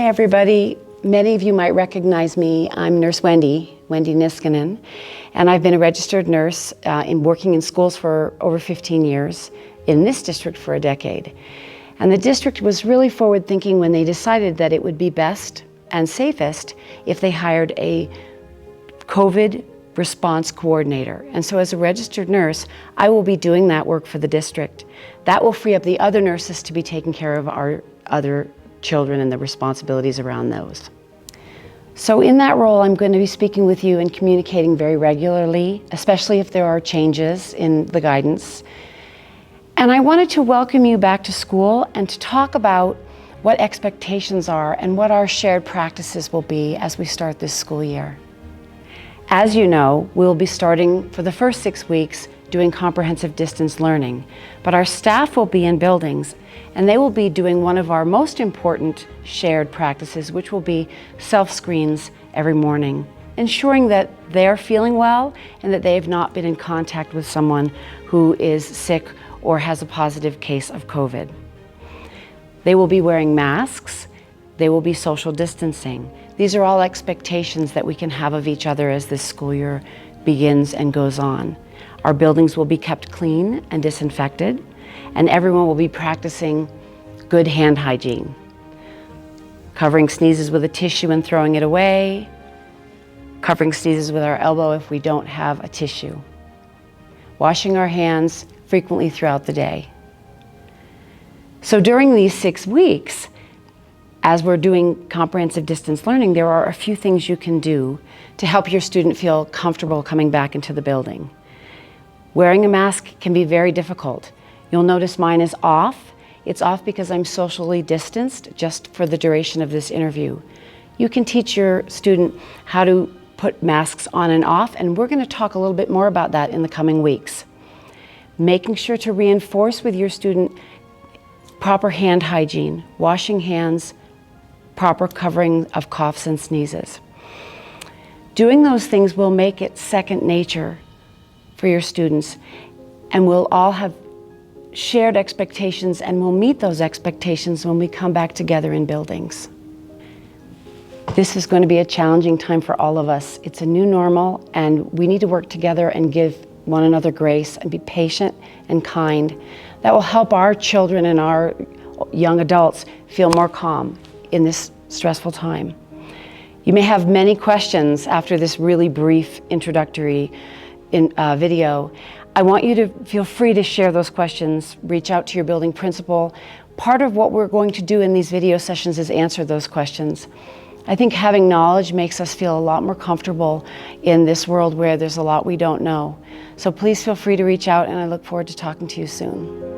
Hi everybody. Many of you might recognize me. I'm Nurse Wendy Niskanen, and I've been a registered nurse working in schools for over 15 years, in this district for a decade. And the district was really forward thinking when they decided that it would be best and safest if they hired a COVID response coordinator. And so as a registered nurse, I will be doing that work for the district. That will free up the other nurses to be taking care of our other children and the responsibilities around those. So in that role, I'm going to be speaking with you and communicating very regularly, especially if there are changes in the guidance. And I wanted to welcome you back to school and to talk about what expectations are and what our shared practices will be as we start this school year. As you know, we'll be starting for the first 6 weeks doing comprehensive distance learning, but our staff will be in buildings and they will be doing one of our most important shared practices, which will be self-screens every morning, ensuring that they're feeling well and that they have not been in contact with someone who is sick or has a positive case of COVID. They will be wearing masks. They will be social distancing. These are all expectations that we can have of each other as this school year begins and goes on. Our buildings will be kept clean and disinfected, and everyone will be practicing good hand hygiene. Covering sneezes with a tissue and throwing it away. Covering sneezes with our elbow if we don't have a tissue. Washing our hands frequently throughout the day. So during these 6 weeks, as we're doing comprehensive distance learning, there are a few things you can do to help your student feel comfortable coming back into the building. Wearing a mask can be very difficult. You'll notice mine is off. It's off because I'm socially distanced just for the duration of this interview. You can teach your student how to put masks on and off, and we're going to talk a little bit more about that in the coming weeks. Making sure to reinforce with your student proper hand hygiene, washing hands, proper covering of coughs and sneezes. Doing those things will make it second nature for your students, and we'll all have shared expectations and we'll meet those expectations when we come back together in buildings. This is going to be a challenging time for all of us. It's a new normal and we need to work together and give one another grace and be patient and kind. That will help our children and our young adults feel more calm in this stressful time. You may have many questions after this really brief introductory video. I want you to feel free to share those questions, reach out to your building principal. Part of what we're going to do in these video sessions is answer those questions. I think having knowledge makes us feel a lot more comfortable in this world where there's a lot we don't know. So please feel free to reach out, and I look forward to talking to you soon.